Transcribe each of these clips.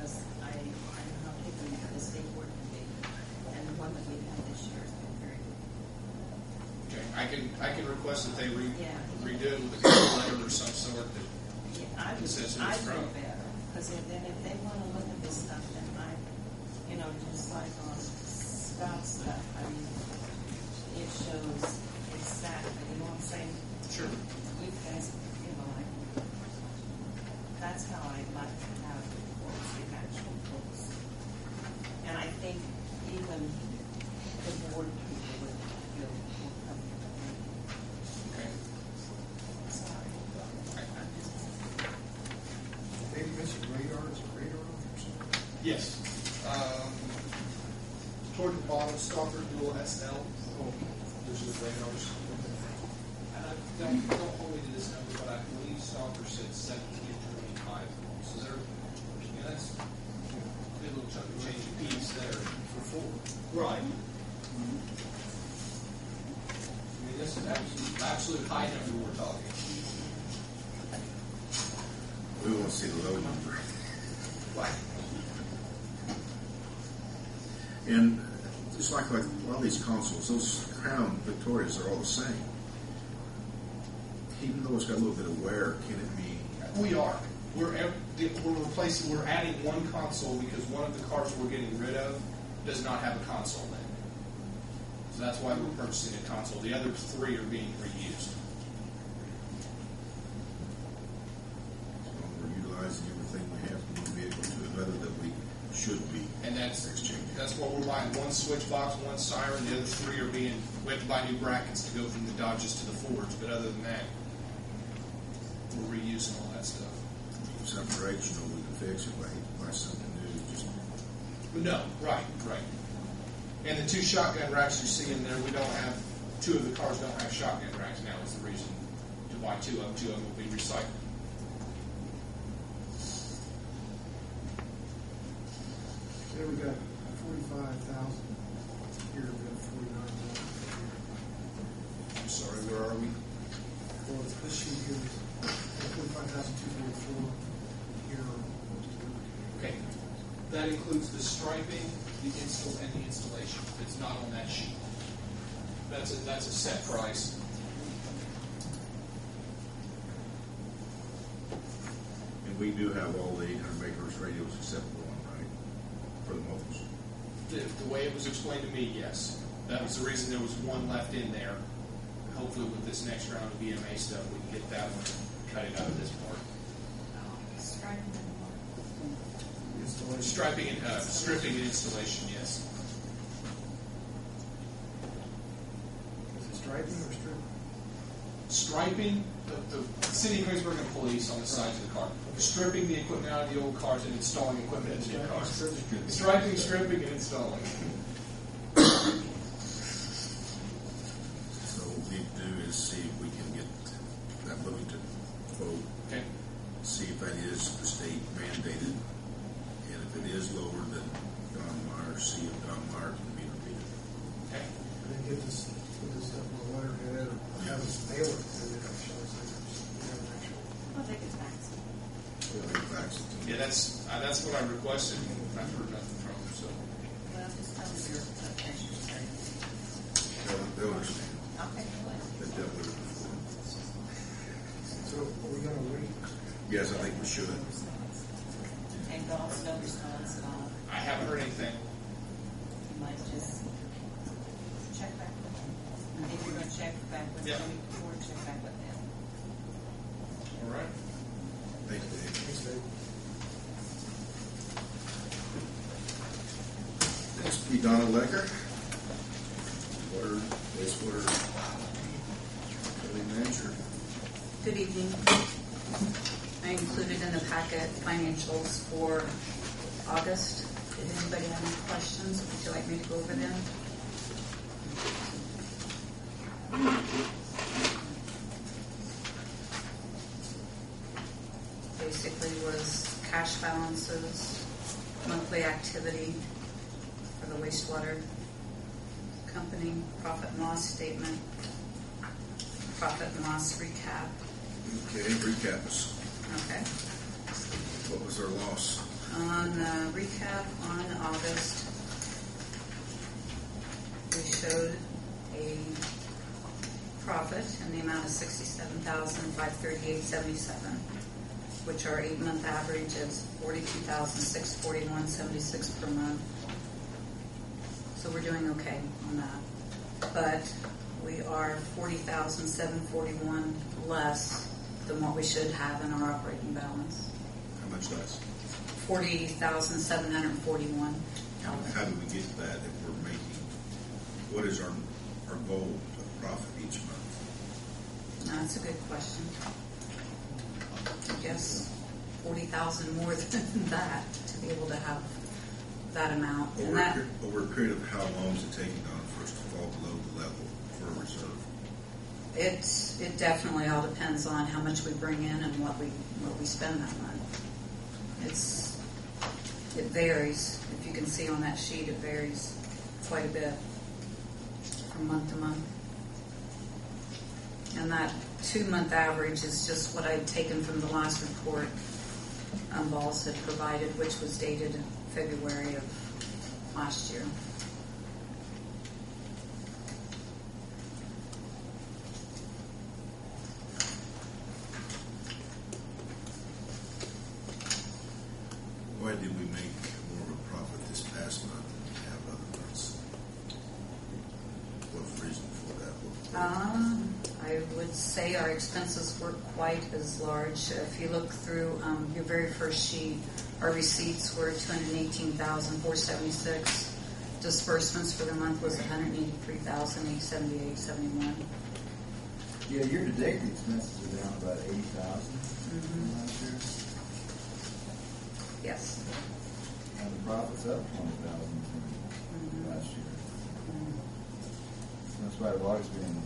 because I know how big the state board can be, and the one that we've had this year has been very good. Okay, I can request that they redo it with a cover letter or some sort that I would says who feel it's from. better, because then if they want to look at this stuff, then just like on Scott's stuff, I mean, it shows exactly, you know what I'm saying? Sure. You guys, like, that's how I'd like to have books, the actual books. And I think even the board people would feel more comfortable. Okay. Sorry. Maybe mentioned radar. Is it radar or something? Yes. Toward the bottom, Stalker Dual SL. Oh, Those are the radars. And don't hold me to this number, but I believe Stalker said 1725. So that's a good little chunk of change of piece there for 4. Right. I mean, this is absolute high number we're talking. We want to see the low number. Right. And just like a lot of these consoles, those Crown Victorias are all the same. Even though it's got a little bit of wear, can it be? We are. We're replacing. We're adding one console because one of the cars we're getting rid of does not have a console in it. So that's why we're purchasing a console. The other 3 are being reused. So we're utilizing everything we have from one vehicle to another that we should be. And that's exchanging. That's what we're buying. One switch box, one siren. The other 3 are being. We have to buy new brackets to go from the Dodges to the Fords. But other than that, we're reusing all that stuff. Something original we can fix it. If I hate to buy something new, just. But no, right. And the 2 shotgun racks you see in there, we don't have. 2 of the cars don't have shotgun racks now. Is the reason to buy 2 of them. 2 of them will be recycled. There we got 45,000. Here we got 49,000. I'm sorry, where are we? Well, this sheet here is 45,244. Here. Okay. That includes the striping, the install, and the installation. It's not on that sheet. That's a set price. And we do have all the 800 megahertz radios except one, right? For the mobiles. The way it was explained to me, yes. That was the reason there was one left in there. Hopefully with this next round of EMA stuff, we can get that one and cut it out of this part. Striping and stripping and installation, yes. Is it striping or stripping? Striping, the city of Greensburg and police on the sides of the car. Stripping the equipment out of the old cars and installing equipment in the new cars. Striping, stripping, and installing. So what we need to do is see if we can get that Bloomington quote. Okay. See if that is the state mandated. And if it is lower than Don Meyer, see if Don Meyer can be repeated. Okay. And then get this, put this stuff on a letterhead or have us mail it to the actual. I'll take it back. Yeah, that's what I requested. I've heard nothing from them, so. Well, just tell me your attention. They'll understand. Okay, well. They've dealt with it before. So are we going to wait? Yes, I think we should. And Golf's no response at all. I haven't heard anything. You might just check back with them. If you're going to check back with them, or check back with them. All right. Thank you, Dave. Thanks, Dave. Next will be Donna Lecker, wastewater building manager. Good evening. I included in the packet financials for August. Did anybody have any questions? Would you like me to go over them? Basically was cash balances, monthly activity for the wastewater company, profit and loss statement, profit and loss recap. Okay, recap us. Okay. What was our loss? On the recap on August, we showed a profit in the amount of $67,538.77, which our 8-month average is $42,641.76 per month. So we're doing okay on that. But we are $40,741 less than what we should have in our operating balance. How much less? $40,741. How do we get to that if we're making, what is our goal of profit each month? That's a good question. I guess 40,000 more than that to be able to have that amount. And that, Over a period of how long is it taking on for us to fall below the level for a reserve? it definitely all depends on how much we bring in and what we spend that month. It varies. If you can see on that sheet, it varies quite a bit from month to month. And that 2-month average is just what I'd taken from the last report Balls had provided, which was dated in February of last year. Why did we make more of a profit this past month than we have other months? What's the reason for that? I would say our expenses weren't quite as large. If you look through your very first sheet, our receipts were $218,476. Disbursements for the month was $183,878.71. Yeah, year to date, the expenses are down about $80,000 from last year. Yes. And the profit's up $20,000 from last year. That's why the water's being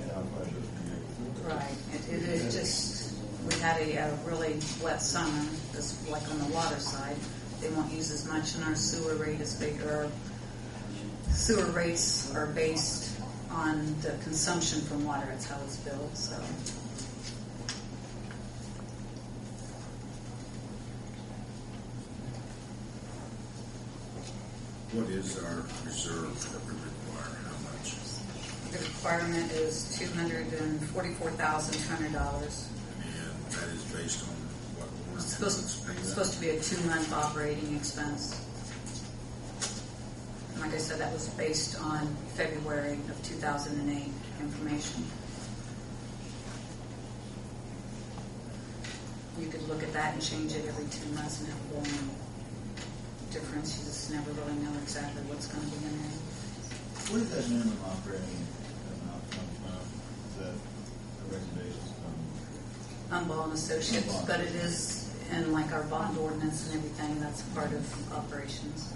down quite a bit from year to year. Right. It is just, we had a really wet summer, just like on the water side. They won't use as much, and our sewer rate is bigger. Our sewer rates are based on the consumption from water. It's how it's billed, so. What is our reserve that we require? How much? The requirement is $244,200. And that is based on what we're It's supposed to be a 2-month operating expense. And like I said, that was based on February of 2008 information. You could look at that and change it every 2 months and have a little difference. You just never really know exactly what's going to be in there. Where does that minimum operating amount come from? Is that a recommendation from? Ball and Associates, but it is in like our bond ordinance and everything. That's part of operations.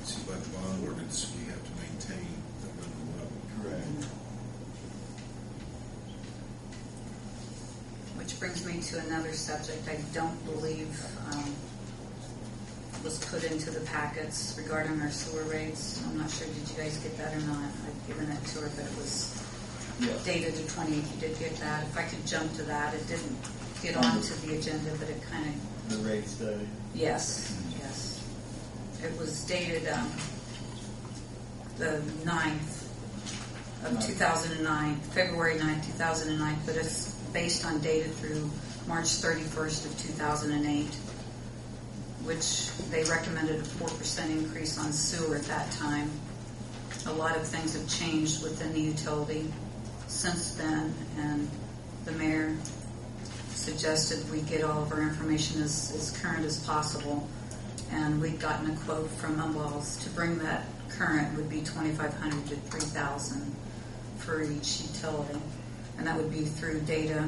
See, by the bond ordinance, we have to maintain the minimum level. Correct. Which brings me to another subject I don't believe was put into the packets regarding our sewer rates. I'm not sure, did you guys get that or not? I've given it to her, but it was dated to 28. You did get that. If I could jump to that, it didn't get onto the agenda, but it kind of... The rate study? Yes, yes. It was dated the 9th of 2009, February 9th, 2009, but it's based on data through March 31st of 2008, which they recommended a 4% increase on sewer at that time. A lot of things have changed within the utility since then, and the mayor suggested we get all of our information as current as possible. And we'd gotten a quote from Humboldt's to bring that current would be $2,500 to $3,000 for each utility. And that would be through data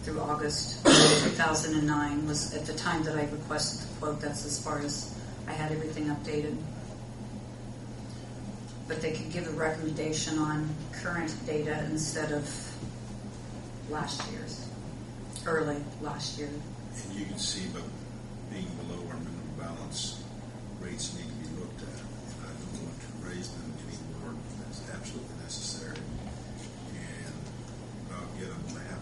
through August 2009 was at the time that I requested the quote. That's as far as I had everything updated. But they could give a recommendation on current data instead of last year's, early last year. And you can see, but being below our minimum balance, rates need to be looked at. And I don't want to raise them any more than is absolutely necessary. And yet I'm going to have